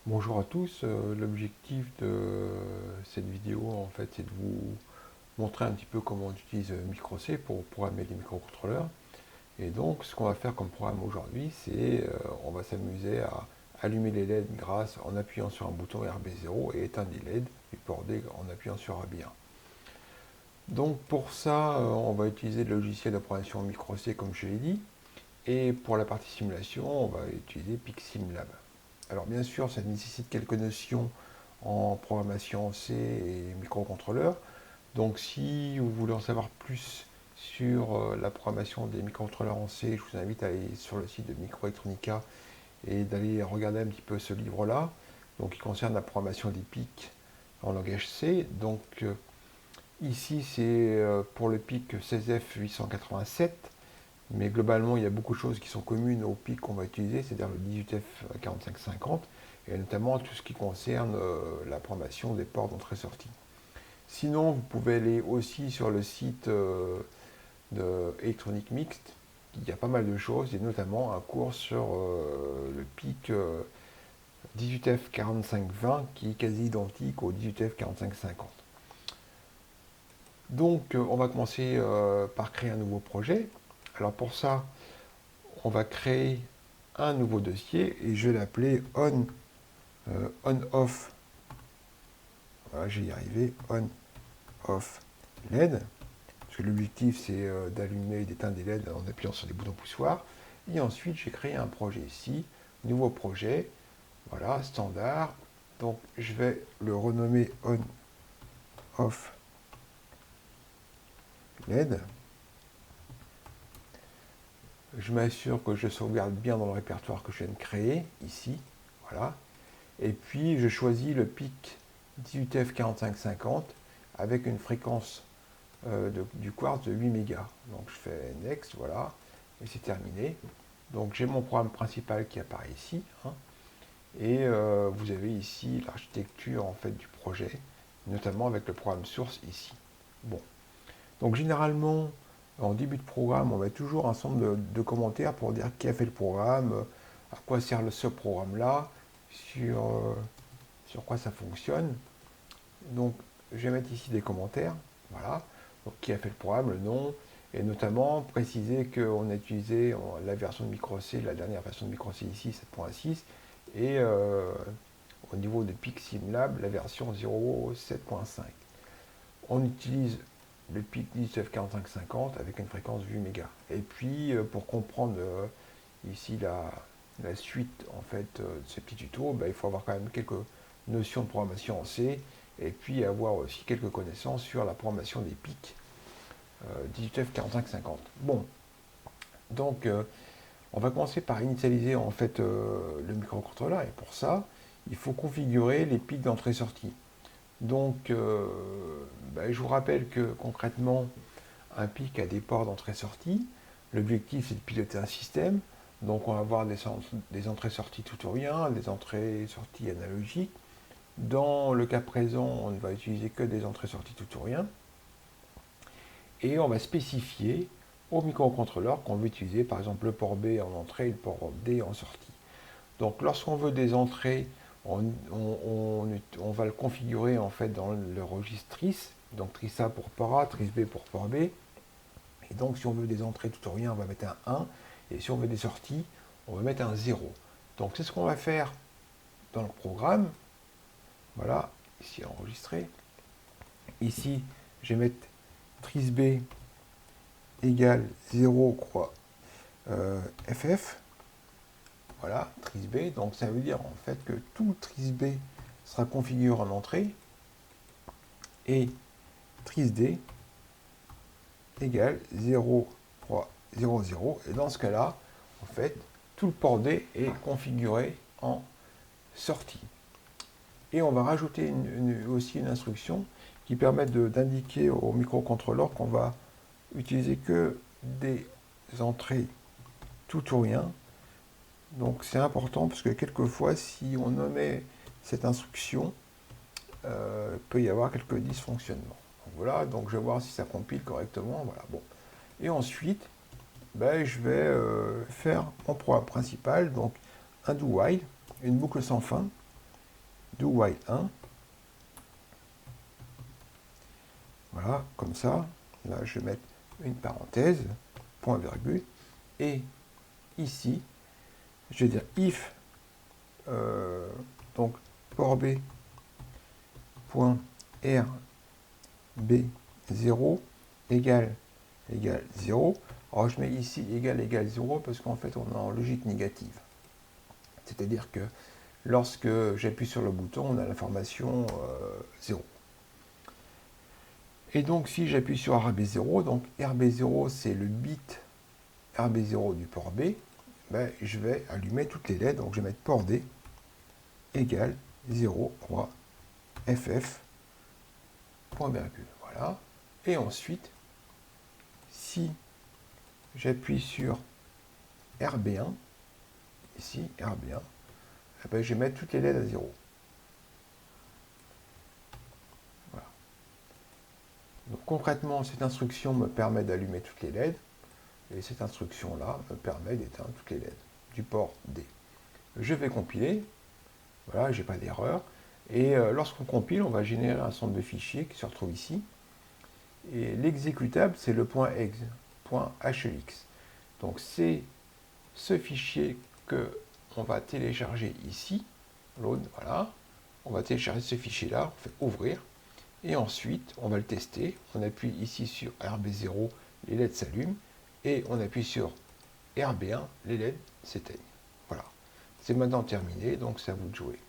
Bonjour à tous, l'objectif de cette vidéo en fait c'est de vous montrer un petit peu comment on utilise Micro-C pour programmer les microcontrôleurs. Et donc ce qu'on va faire comme programme aujourd'hui c'est on va s'amuser à allumer les LED grâce en appuyant sur un bouton RB0 et éteindre les LED du port D en appuyant sur RB1. Donc pour ça on va utiliser le logiciel de programmation Micro-C comme je l'ai dit. Et pour la partie simulation on va utiliser PicSimLab. Alors bien sûr, ça nécessite quelques notions en programmation C et microcontrôleurs. Donc si vous voulez en savoir plus sur la programmation des microcontrôleurs en C, je vous invite à aller sur le site de Microelectronica et d'aller regarder un petit peu ce livre-là. Donc il concerne la programmation des PIC en langage C. Donc ici c'est pour le PIC 16F887. Mais globalement, il y a beaucoup de choses qui sont communes au PIC qu'on va utiliser, c'est-à-dire le 18F4550, et notamment tout ce qui concerne la programmation des ports d'entrée-sortie. Sinon, vous pouvez aller aussi sur le site de Electronic Mixte, il y a pas mal de choses, et notamment un cours sur le PIC 18F4520, qui est quasi identique au 18F4550. Donc, on va commencer par créer un nouveau projet. Alors pour ça, on va créer un nouveau dossier et je vais l'appeler on-off. Voilà, j'ai y arrivé, on-off LED. Parce que l'objectif c'est d'allumer et d'éteindre des LED en appuyant sur les boutons poussoirs. Et ensuite, j'ai créé un projet ici, nouveau projet, voilà, standard. Donc je vais le renommer on-off LED. Je m'assure que je sauvegarde bien dans le répertoire que je viens de créer, ici, voilà. Et puis je choisis le pic 18F4550 avec une fréquence du quartz de 8 mégas. Donc je fais Next, voilà, et c'est terminé. Donc j'ai mon programme principal qui apparaît ici, hein, et vous avez ici l'architecture en fait du projet, notamment avec le programme source ici. Bon, donc généralement en début de programme, on met toujours un certain nombre de commentaires pour dire qui a fait le programme, à quoi sert ce programme-là, sur quoi ça fonctionne. Donc, je vais mettre ici des commentaires. Voilà. Donc, qui a fait le programme, le nom, et notamment préciser qu'on a utilisé la version de Micro-C, la dernière version de Micro-C ici, 7.6, et au niveau de PicSimLab, la version 0.7.5. On utilise le PIC 194550 avec une fréquence 8 mégas. Et puis, pour comprendre ici la suite en fait de ces petits tutos, il faut avoir quand même quelques notions de programmation en C et puis avoir aussi quelques connaissances sur la programmation des pics 18F4550. Bon, donc on va commencer par initialiser en fait le microcontrôleur et pour ça, il faut configurer les pics d'entrée-sortie. Donc, je vous rappelle que concrètement, un PIC a des ports d'entrée-sortie. L'objectif, c'est de piloter un système. Donc, on va avoir des entrées-sorties tout ou rien, des entrées-sorties analogiques. Dans le cas présent, on ne va utiliser que des entrées-sorties tout ou rien. Et on va spécifier au microcontrôleur qu'on veut utiliser, par exemple, le port B en entrée et le port D en sortie. Donc, lorsqu'on veut des entrées, on va le configurer en fait dans le registre TRIS. Donc, TRIS A pour port A, TRIS B pour port B. Et donc, si on veut des entrées tout ou rien, on va mettre un 1. Et si on veut des sorties, on va mettre un 0. Donc, c'est ce qu'on va faire dans le programme. Voilà, ici enregistré. Ici, je vais mettre tris B égale 0, FF. Voilà, tris B. Donc, ça veut dire en fait que tout tris B sera configuré en entrée. Et tris D égale 0, 0, 0. Et dans ce cas-là, en fait, tout le port D est configuré en sortie. Et on va rajouter aussi une instruction qui permet d'indiquer au microcontrôleur qu'on va utiliser que des entrées tout ou rien. Donc c'est important parce que quelquefois, si on omet cette instruction, il peut y avoir quelques dysfonctionnements. Donc voilà, donc je vais voir si ça compile correctement. Voilà, bon. Et ensuite, je vais faire mon programme principal, donc un do while, une boucle sans fin. do while 1. Voilà, comme ça. Là, je vais mettre une parenthèse, point virgule. Et ici, je vais dire if, donc port B, point RB0 égale 0. Alors, je mets ici égale 0 parce qu'en fait, on est en logique négative. C'est-à-dire que lorsque j'appuie sur le bouton, on a l'information 0. Et donc, si j'appuie sur RB0, donc RB0, c'est le bit RB0 du port B, ben, je vais allumer toutes les LED. Donc, je vais mettre port D égale 0, FF, point virgule. Voilà. Et ensuite, si j'appuie sur RB1, ici, RB1, eh ben, je vais mettre toutes les LED à 0. Voilà. Donc, concrètement, cette instruction me permet d'allumer toutes les LED. Et cette instruction-là me permet d'éteindre toutes les LED du port D. Je vais compiler. Voilà, j'ai pas d'erreur. Et lorsqu'on compile, on va générer un centre de fichiers qui se retrouve ici. Et l'exécutable, c'est le .exe, .hlx. Donc c'est ce fichier que on va télécharger ici. Load, voilà. On va télécharger ce fichier-là, on fait ouvrir. Et ensuite, on va le tester. On appuie ici sur RB0, les LED s'allument. Et on appuie sur RB1, les LED s'éteignent. Voilà. C'est maintenant terminé, donc c'est à vous de jouer.